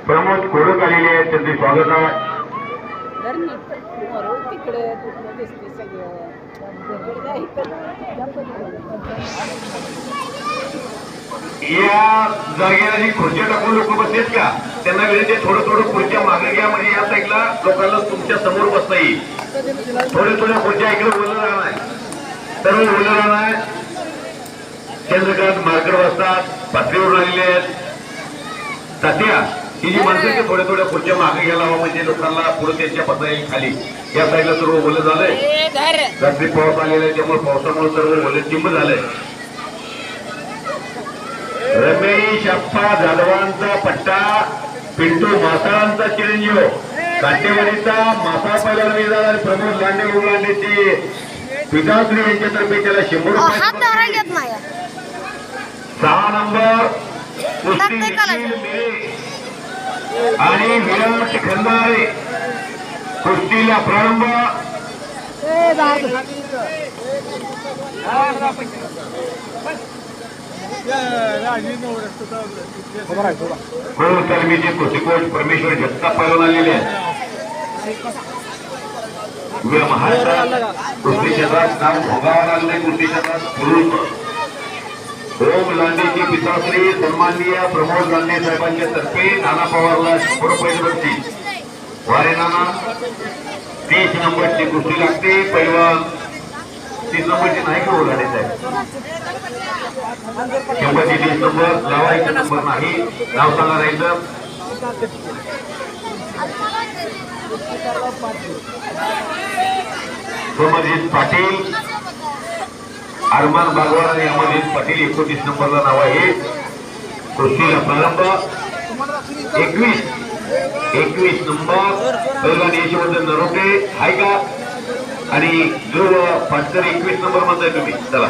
प्रमोद कोडक आलेले आहेत, त्यांचे स्वागत आहे. या जागेला जी खुर्च्या टाकून लोक बसलेत का, त्यांना विनंती थोडं थोडं खुर्च्या मागे घ्या, म्हणजे या साईडला लोकांना तुमच्या समोर बसता येईल. थोड्या खुर्च्या इकडे ओलं राहणार आहे, सर्व ओलं राहणार आहे. चंद्रकांत मार्केट वाजतात, पातळीवर आलेले आहेत. तात्या ही जी माणसं की थोड्या खुर्च्या मागे घ्यायला हवा, म्हणजे लोकांना पुढे त्यांच्या बसता येईल खाली. या साईडला सर्व ओलं झालंय, रात्री पाऊस आलेला आहे, त्यामुळे पावसामुळे सर्व ओले चिंब झालंय. रमेश अप्पा जाधवांचा पट्टा, पिंटू मासाळांचा चिरंजीव, काटेवाडीचा मासा पहिला विजय आणि प्रमोद लांडे उलांडेची पिताश्री यांच्यातर्फे त्याला 100 रुपये. 6 नंबर कुस्ती आणि विराट खंदारे कुस्तीला प्रारंभ. तालमीचे कुस्ती कोच परमेश्वर जगताप पैलवान आलेले आहेत. महाराष्ट्रात कुस्ती क्षेत्रात नाव भोगावं लागले. कुस्ती क्षेत्रात पुरुष ओम लांडेची पिताश्री सन्माननीय प्रमोद लांडे साहेबांच्या तर्फे नाना पवारला 100 रुपये बक्षीस. वारे नाना 30 नंबरची कुस्ती लागते. पैलवान 30 नंबरची नाही का लांडे साहेब, 30 नंबर लावायचा नंबर नाही, नाव सांगा राहायचं. सोमजित पाटील, अरमान बागवान आणि अमरजित पाटील 29 नंबरला नाव आहे. कुस्तीला प्रारंभ. 21 नंबर पैलवान यशवंत नरोटे आहे का, आणि ध्रुव पाटकर 21 नंबर म्हणताय तुम्ही. चला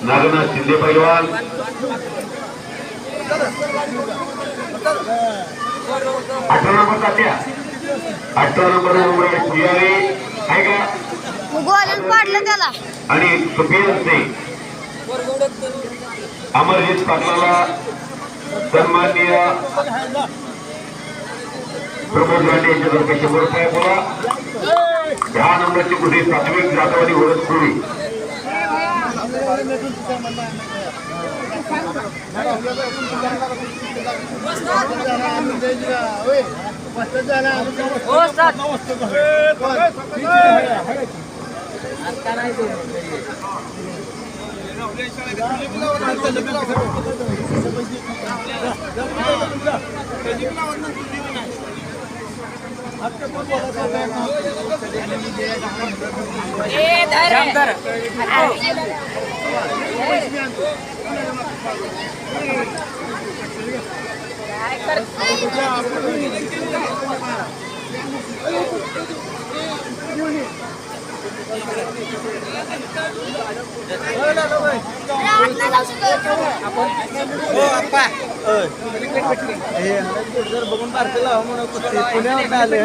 नागनाथ शिंदे पैलवान, 18 नंबर तात्या, 18 नंबर पुजारी आहे का, पाडलं त्याला. आणि सुफियान सिंग. अमरजित पाटलाला सन्माननीय प्रमोद लांडे यांच्यातर्फे 100 रुपये. बोला 10 नंबरची कुठे सात्विक जाधवानी ओळख पुरी. बघून पार्कला म्हणून पुण्यावर आले.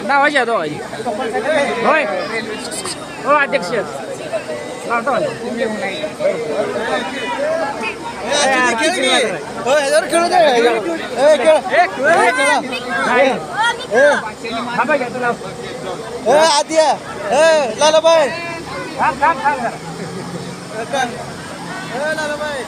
नावाची होय हो अध्यक्ष आद्या लालाबाई लालाबाई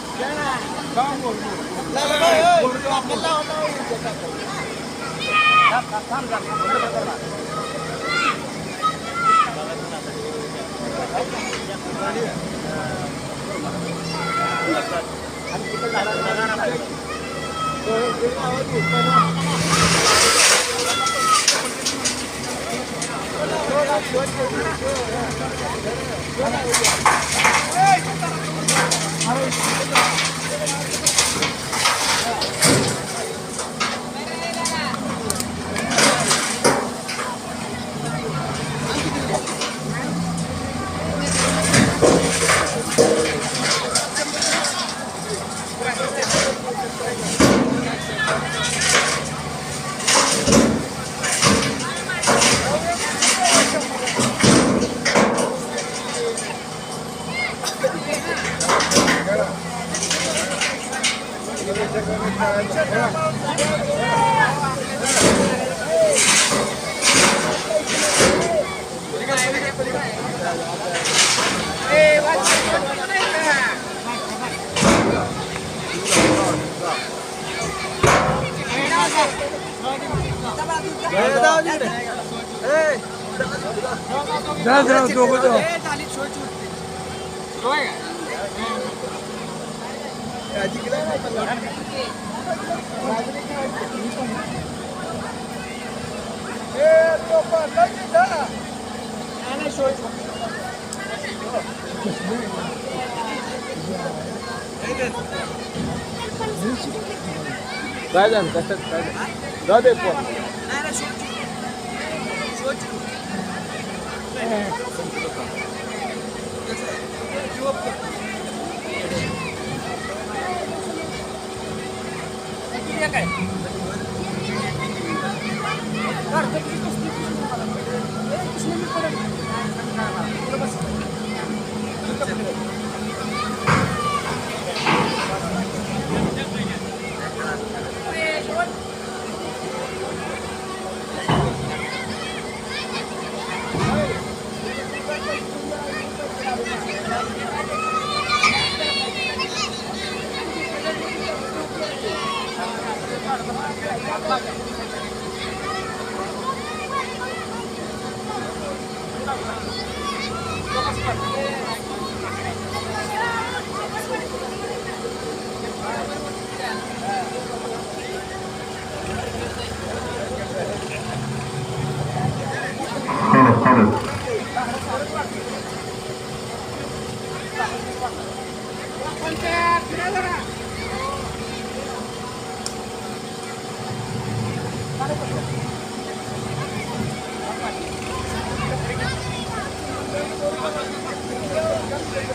काय जाण कसं काय जाऊ दे पण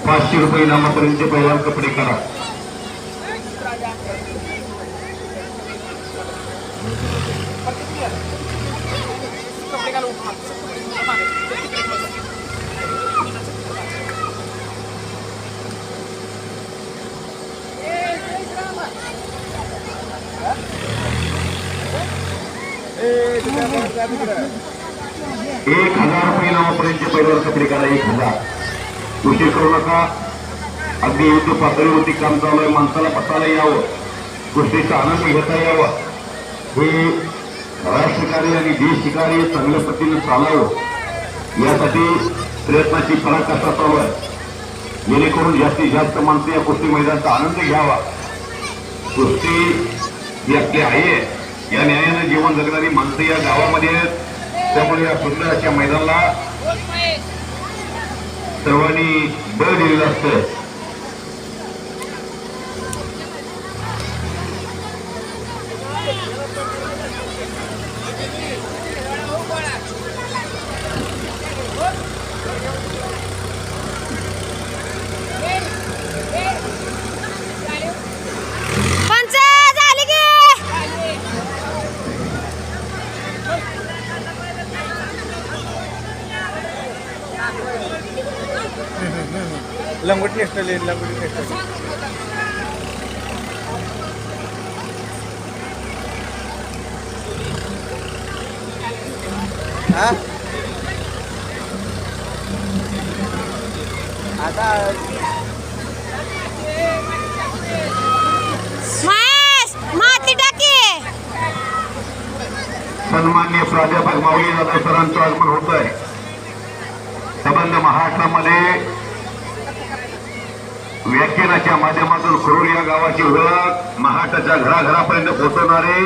₹500 इनामापर्यंत पहिला कपडे करा. ₹1000 इनामापर्यंत पहिल्यावर कपडे करा. 1000. उशीर करू नका. अगदी युद्ध पातळीवरती काम चालू आहे. माणसाला पताला यावं, गोष्टीचा आनंद घेता यावा, हे राष्ट्रकार्य आणि देश कार्य चांगल्या पद्धतीने चालावं यासाठी प्रयत्नाची पराकाष्ठा चालू आहे. जेणेकरून जास्तीत जास्त माणसं या कुस्ती मैदानाचा आनंद घ्यावा. कुस्ती ही आपली आहे. या न्यायानं जीवन जगणारी माणसं या गावामध्ये आहेत. त्यामुळे या सुंदर अशा मैदानाला सर्वांनी बळ दिलेलं असतं. लंगोट नेशनल लंगोटी नेशनल आता माती टाकी. सन्माननीय प्राध्यापक माऊली दादा सरांचं आगमन होत आहे. संबंध महाराष्ट्रामध्ये व्याख्यानाच्या माध्यमातून खरोड या गावाची ओळख महाराष्ट्राच्या घराघरापर्यंत पोहोचवणारे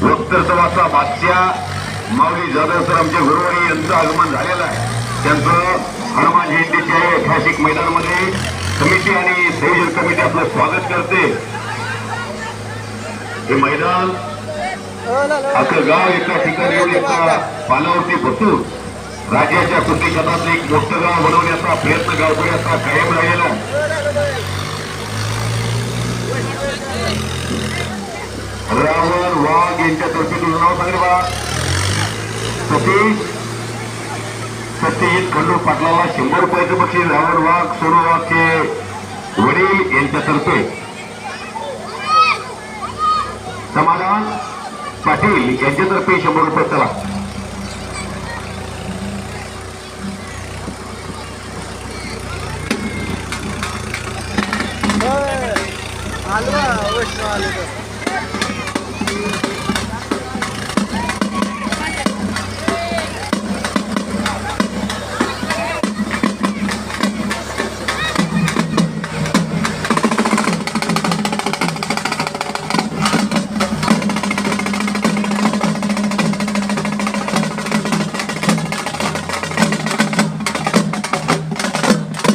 वक्तृत्वाचा बादशाह माऊली जाधव सर आमचे गुरुवारी यांचं आगमन झालेलं आहे. त्यांचं हनुमान जयंतीच्या ऐतिहासिक मैदानामध्ये समिती आणि संयोजन कमिटी आपलं स्वागत करते. हे मैदान अख्खं गाव एका ठिकाणी येऊन एका पानावरती बसून राज्याच्या कुस्ती क्षेत्रात एक मोठं गाव बनवण्याचा प्रयत्न गावकऱ्याचा कायम राहिलेला. रावण वाघ यांच्यातर्फे तुझं नाव सांगेल बा. सतीश खंडू पाटलाला ₹100 बक्षीस. रावण वाघ सोनू वाघचे वडील यांच्यातर्फे समाधान पाटील यांच्यातर्फे 100 रुपये. चला आलो वैष्णव आलो